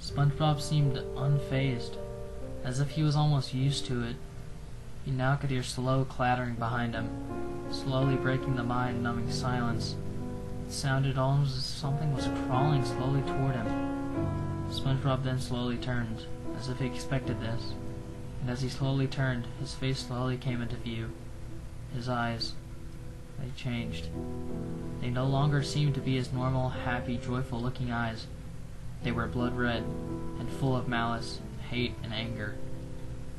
SpongeBob seemed unfazed, as if he was almost used to it. He now could hear slow clattering behind him, slowly breaking the mind-numbing silence. It sounded almost as if something was crawling slowly toward him. SpongeBob then slowly turned, as if he expected this, and as he slowly turned, his face slowly came into view. His eyes, they changed. They no longer seemed to be his normal, happy, joyful-looking eyes. They were blood red, and full of malice, hate, and anger.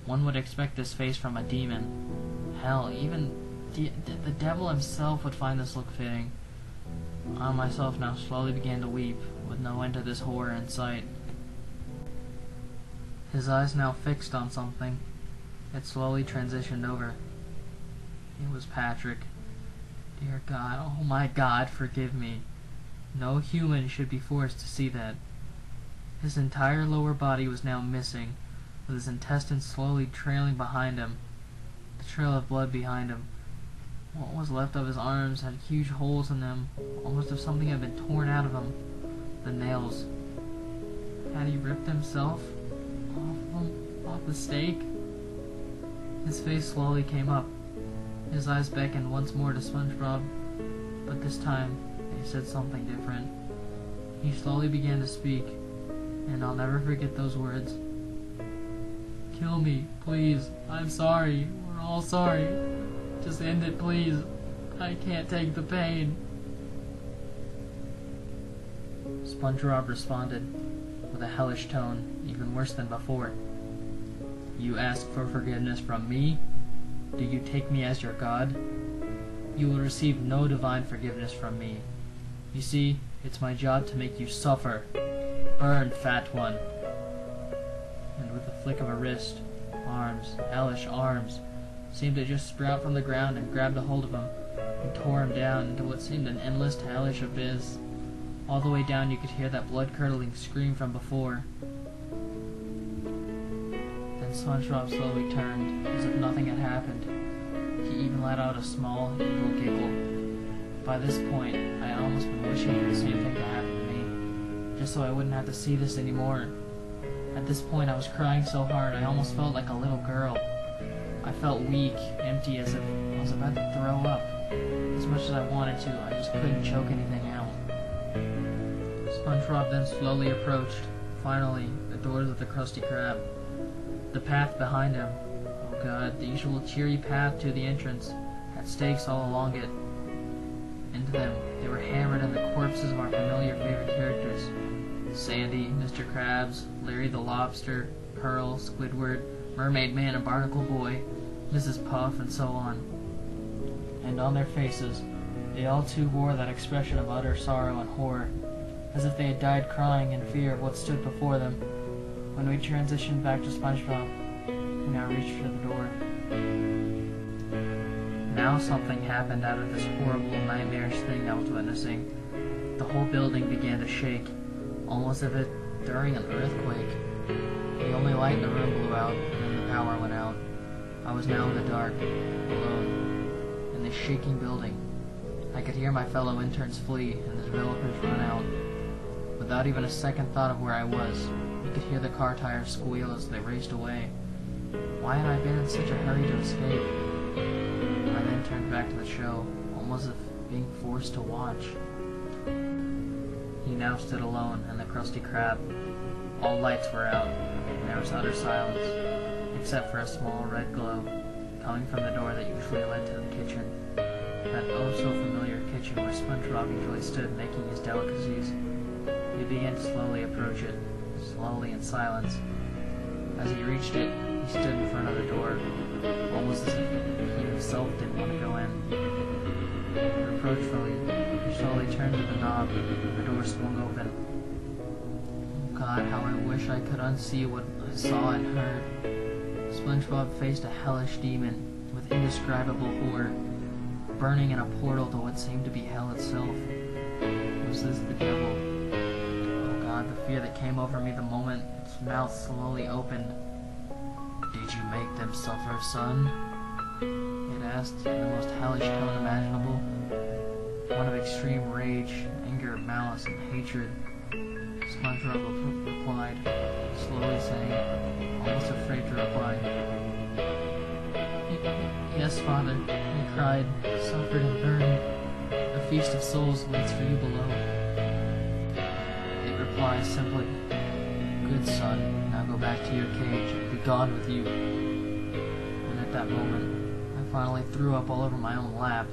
One would expect this face from a demon. Hell, even the devil himself would find this look fitting. I myself now slowly began to weep, with no end to this horror in sight. His eyes now fixed on something. It slowly transitioned over. It was Patrick. Dear God, oh my God, forgive me. No human should be forced to see that. His entire lower body was now missing, with his intestines slowly trailing behind him. The trail of blood behind him. What was left of his arms had huge holes in them, almost as if something had been torn out of him. The nails. Had he ripped himself off the stake? His face slowly came up. His eyes beckoned once more to SpongeBob, but this time they said something different. He slowly began to speak, and I'll never forget those words. Kill me, please. I'm sorry. We're all sorry. Just end it, please. I can't take the pain. SpongeBob responded, with a hellish tone, even worse than before. You ask for forgiveness from me? Do you take me as your God? You will receive no divine forgiveness from me. You see, it's my job to make you suffer. Burn, fat one. And with a flick of a wrist, arms, hellish arms, seemed to just sprout from the ground and grabbed a hold of him, and tore him down into what seemed an endless, hellish abyss. All the way down you could hear that blood-curdling scream from before. Then SpongeBob slowly turned, as if nothing had happened. He even let out a small, evil giggle. By this point, I had almost been wishing for the same thing to happen to me, just so I wouldn't have to see this anymore. At this point, I was crying so hard I almost felt like a little girl. I felt weak, empty, as if I was about to throw up. As much as I wanted to, I just couldn't choke anything out. SpongeBob then slowly approached, finally, the doors of the Krusty Krab. The path behind him, oh God, the usual cheery path to the entrance, had stakes all along it. Into them, they were hammered in the corpses of our familiar favorite characters. Sandy, Mr. Krabs, Larry the Lobster, Pearl, Squidward, Mermaid Man and Barnacle Boy, Mrs. Puff, and so on. And on their faces, they all too wore that expression of utter sorrow and horror, as if they had died crying in fear of what stood before them. When we transitioned back to SpongeBob, we now reached for the door. Now something happened out of this horrible, nightmarish thing I was witnessing. The whole building began to shake, almost as if during an earthquake. The only light in the room blew out, and then the power went out. I was now in the dark, alone, in this shaking building. I could hear my fellow interns flee, and the developers run out. Without even a second thought of where I was, you could hear the car tires squeal as they raced away. Why had I been in such a hurry to escape? I then turned back to the show, almost as if being forced to watch. He now stood alone in the Krusty Krab. All lights were out, and there was utter silence, except for a small red glow coming from the door that usually led to the kitchen. That oh-so-familiar kitchen where SpongeBob usually stood making his delicacies. He began to slowly approach it, slowly in silence. As he reached it, he stood in front of the door, almost as if he himself didn't want to go in. Reproachfully, he slowly turned to the knob, and the door swung open. Oh God, how I wish I could unsee what I saw and heard. SpongeBob faced a hellish demon with indescribable horror, burning in a portal to what seemed to be hell itself. Was this the devil? Oh God, the fear that came over me the moment its mouth slowly opened. Did you make them suffer, son? It asked in the most hellish tone imaginable, one of extreme rage, anger, malice, and hatred. SpongeBob replied, slowly saying, almost afraid to reply. Yes, Father, he cried, suffered and burned. A feast of souls waits for you below. It replies simply, good son, now go back to your cage, be gone with you. And at that moment, I finally threw up all over my own lap.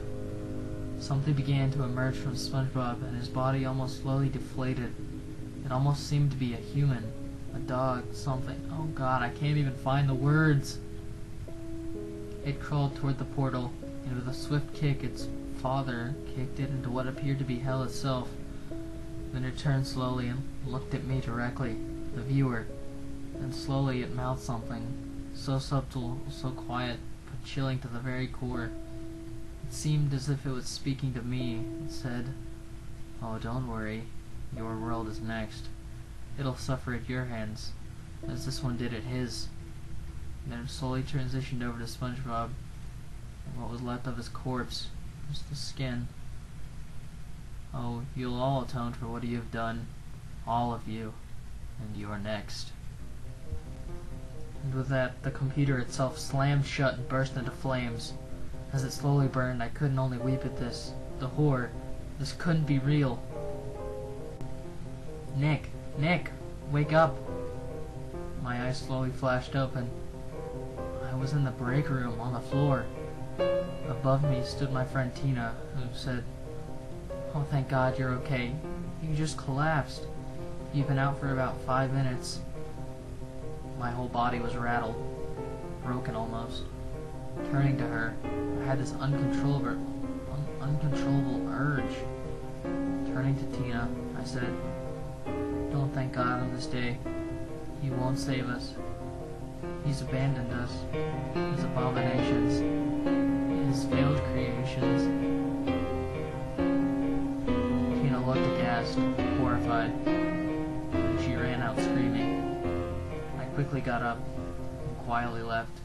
Something began to emerge from SpongeBob, and his body almost slowly deflated. It almost seemed to be a human, a dog, something. Oh God, I can't even find the words. It crawled toward the portal, and with a swift kick, its father kicked it into what appeared to be hell itself. Then it turned slowly and looked at me directly, the viewer, and slowly it mouthed something, so subtle, so quiet, but chilling to the very core. It seemed as if it was speaking to me. It said, oh, don't worry, your world is next. It'll suffer at your hands, as this one did at his. And then it slowly transitioned over to SpongeBob, and what was left of his corpse was the skin. Oh, you'll all atone for what you have done, all of you, and you are next. And with that, the computer itself slammed shut and burst into flames. As it slowly burned, I couldn't only weep at this, the horror. This couldn't be real. Nick, wake up! My eyes slowly flashed open. I was in the break room on the floor. Above me stood my friend Tina, who said, oh, thank God you're okay. You just collapsed. You've been out for about 5 minutes. My whole body was rattled, broken almost. Turning to her, I had this uncontrollable urge. Turning to Tina, I said, don't thank God on this day. He won't save us. He's abandoned us. His abominations. His failed creations. Tina looked aghast, horrified, and she ran out screaming. I quickly got up and quietly left.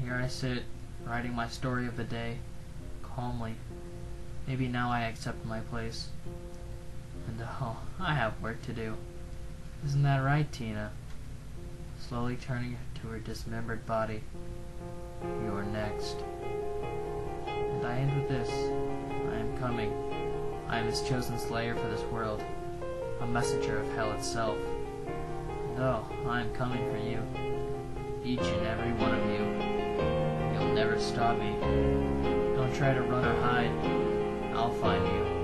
Here I sit, writing my story of the day, calmly. Maybe now I accept my place. And oh, I have work to do. Isn't that right, Tina? Slowly turning to her dismembered body. You're next. And I end with this. I am coming. I am his chosen slayer for this world. A messenger of hell itself. And oh, I am coming for you. Each and every one of you. You'll never stop me. Don't try to run or hide. I'll find you.